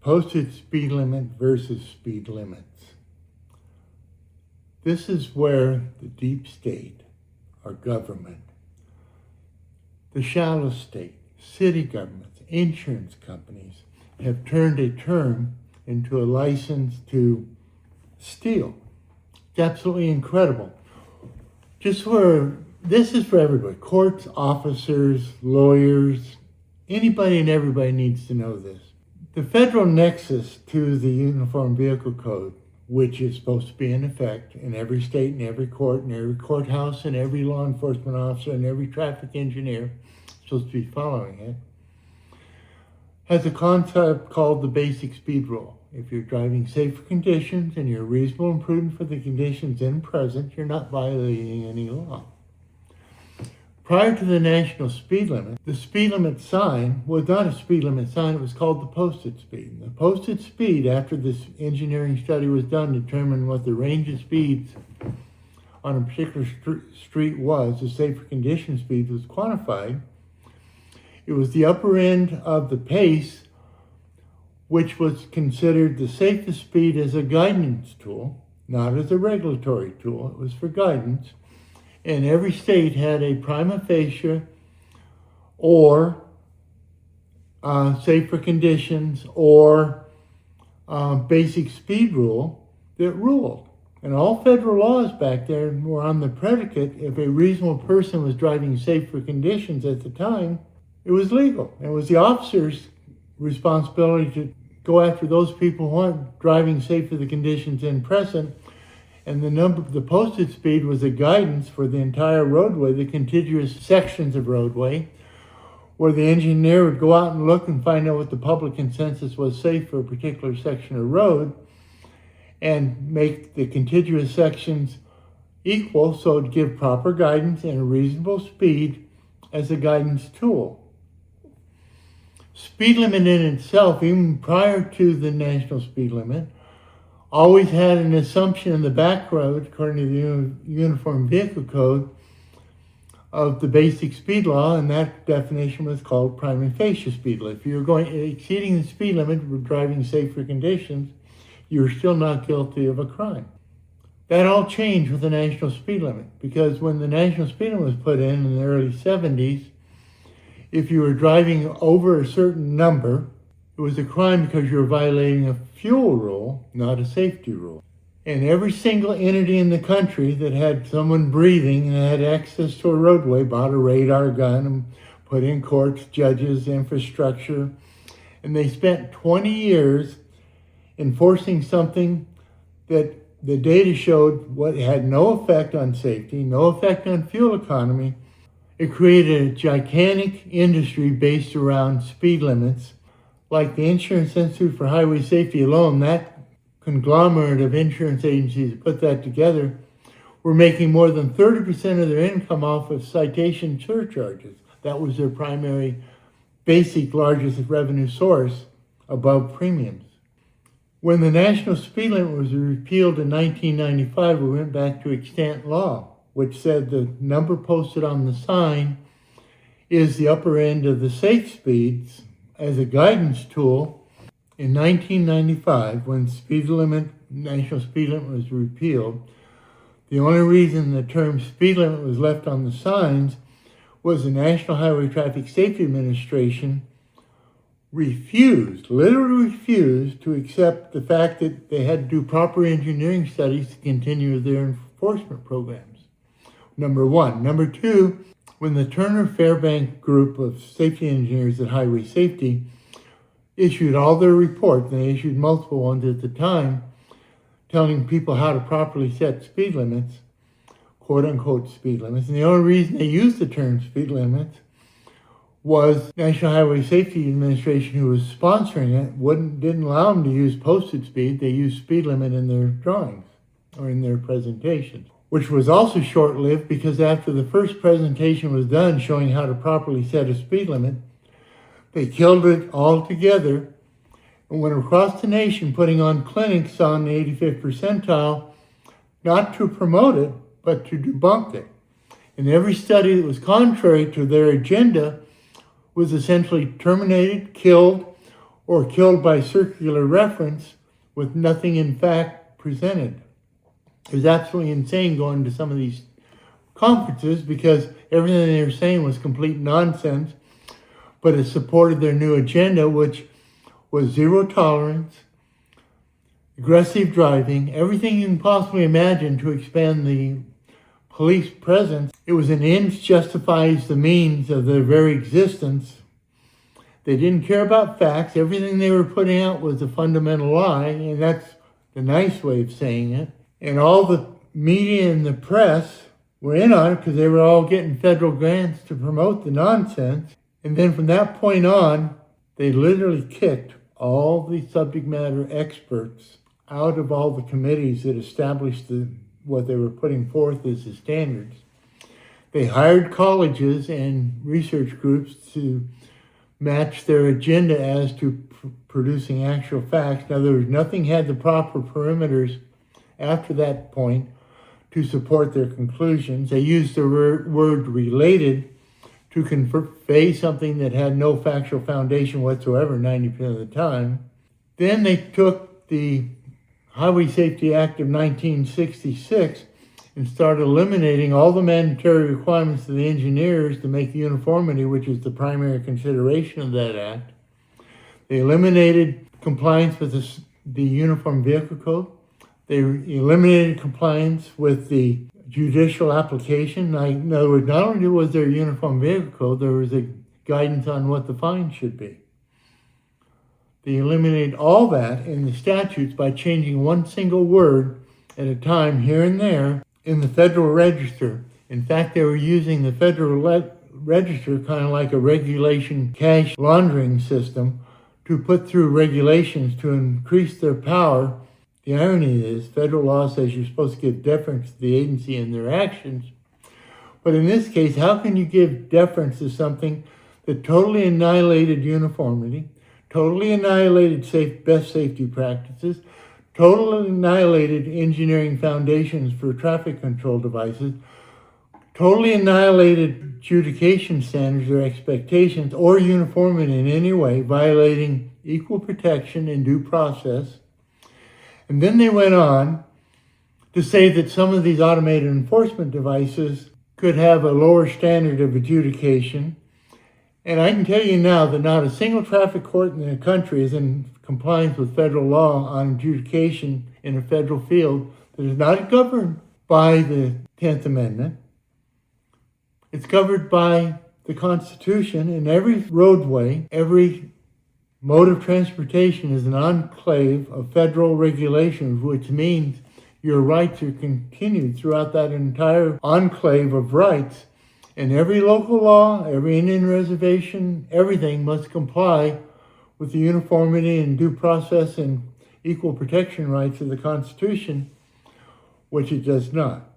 Posted speed limit versus speed limits. This is where the deep state, our government, the shallow state, city governments, insurance companies have turned a term into a license to steal. It's absolutely incredible. This is for everybody, courts, officers, lawyers, anybody and everybody needs to know this. The federal nexus to the Uniform Vehicle Code, which is supposed to be in effect in every state and every court and every courthouse and every law enforcement officer and every traffic engineer supposed to be following it, has a concept called the basic speed rule. If you're driving safe for conditions and you're reasonable and prudent for the conditions in present, you're not violating any law. Prior to the national speed limit, the speed limit sign was not a speed limit sign, it was called the posted speed. The posted speed, after this engineering study was done, determined what the range of speeds on a particular street was, the safe for condition speed was quantified. It was the upper end of the pace, which was considered the safest speed as a guidance tool, not as a regulatory tool. It was for guidance. And every state had a prima facie or safe for conditions or basic speed rule that ruled. And all federal laws back there were on the predicate: if a reasonable person was driving safe for conditions at the time, it was legal. It was the officer's responsibility to go after those people who aren't driving safe for the conditions in present. And the posted speed was a guidance for the entire roadway, the contiguous sections of roadway, where the engineer would go out and look and find out what the public consensus was safe for a particular section of road and make the contiguous sections equal so it'd give proper guidance and a reasonable speed as a guidance tool. Speed limit in itself, even prior to the national speed limit, always had an assumption in the back road, according to the Uniform Vehicle Code, of the basic speed law, and that definition was called prima facie speed limit. If you're exceeding the speed limit for driving safe for conditions, you're still not guilty of a crime. That all changed with the national speed limit, because when the national speed limit was put in the early 70s, if you were driving over a certain number, it was a crime because you were violating a fuel rule, not a safety rule. And every single entity in the country that had someone breathing and had access to a roadway bought a radar gun and put in courts, judges, infrastructure. And they spent 20 years enforcing something that the data showed what had no effect on safety, no effect on fuel economy. It created a gigantic industry based around speed limits. Like the Insurance Institute for Highway Safety alone, that conglomerate of insurance agencies that put that together were making more than 30% of their income off of citation surcharges. That was their primary, basic, largest revenue source above premiums. When the national speed limit was repealed in 1995, we went back to extant law, which said the number posted on the sign is the upper end of the safe speeds as a guidance tool. In 1995, when national speed limit was repealed, the only reason the term speed limit was left on the signs was the National Highway Traffic Safety Administration literally refused to accept the fact that they had to do proper engineering studies to continue their enforcement programs. Number one. Number two, when the Turner-Fairbank group of safety engineers at Highway Safety issued all their reports, and they issued multiple ones at the time, telling people how to properly set speed limits, quote-unquote speed limits. And the only reason they used the term speed limits was National Highway Safety Administration, who was sponsoring it, didn't allow them to use posted speed. They used speed limit in their drawings or in their presentations, which was also short-lived because after the first presentation was done showing how to properly set a speed limit, they killed it altogether and went across the nation putting on clinics on the 85th percentile, not to promote it, but to debunk it. And every study that was contrary to their agenda was essentially terminated, killed, or killed by circular reference with nothing in fact presented. It was absolutely insane going to some of these conferences because everything they were saying was complete nonsense, but it supported their new agenda, which was zero tolerance, aggressive driving, everything you can possibly imagine to expand the police presence. It was an ends justifies the means of their very existence. They didn't care about facts. Everything they were putting out was a fundamental lie, and that's the nice way of saying it. And all the media and the press were in on it because they were all getting federal grants to promote the nonsense. And then from that point on, they literally kicked all the subject matter experts out of all the committees that established what they were putting forth as the standards. They hired colleges and research groups to match their agenda as to producing actual facts. In other words, nothing had the proper perimeters after that point to support their conclusions. They used the word related to convey something that had no factual foundation whatsoever 90% of the time. Then they took the Highway Safety Act of 1966 and started eliminating all the mandatory requirements of the engineers to make uniformity, which is the primary consideration of that act. They eliminated compliance with the Uniform Vehicle Code. They eliminated compliance with the judicial application. In other words, not only was there a Uniform Vehicle Code, there was a guidance on what the fine should be. They eliminated all that in the statutes by changing one single word at a time here and there in the Federal Register. In fact, they were using the Federal Register kind of like a regulation cash laundering system to put through regulations to increase their power. The irony is federal law says you're supposed to give deference to the agency and their actions. But in this case, how can you give deference to something that totally annihilated uniformity, totally annihilated best safety practices, totally annihilated engineering foundations for traffic control devices, totally annihilated adjudication standards or expectations or uniformity in any way, violating equal protection and due process? And then they went on to say that some of these automated enforcement devices could have a lower standard of adjudication. And I can tell you now that not a single traffic court in the country is in compliance with federal law on adjudication in a federal field that is not governed by the 10th Amendment. It's covered by the Constitution, and every roadway, every mode of transportation is an enclave of federal regulations, which means your rights are continued throughout that entire enclave of rights. And every local law, every Indian reservation, everything must comply with the uniformity and due process and equal protection rights of the Constitution, which it does not.